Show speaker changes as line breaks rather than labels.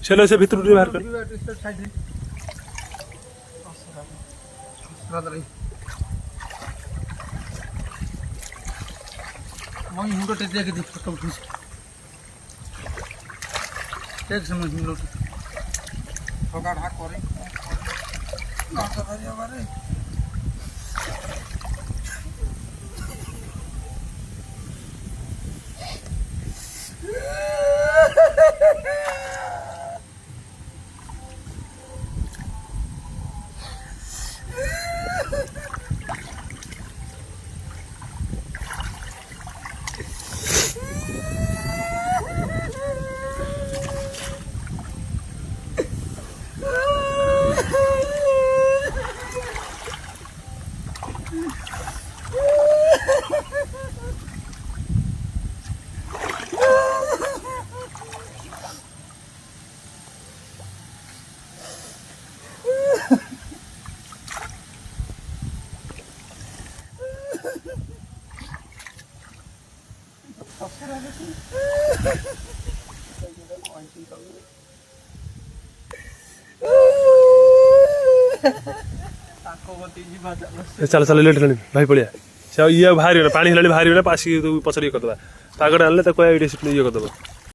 चलो से भीतर बाहर कर
मैं मुंडो टेक दे के फोटो खींच टेक समझ मुंडो ठोका ढाक करे ना तो भाई हमारे
चल चल लेट भाई पड़िया से ये बाहर पानी हेल्ला बाहर पासी पछाड़ ये करदे पागड़ आने ये करदे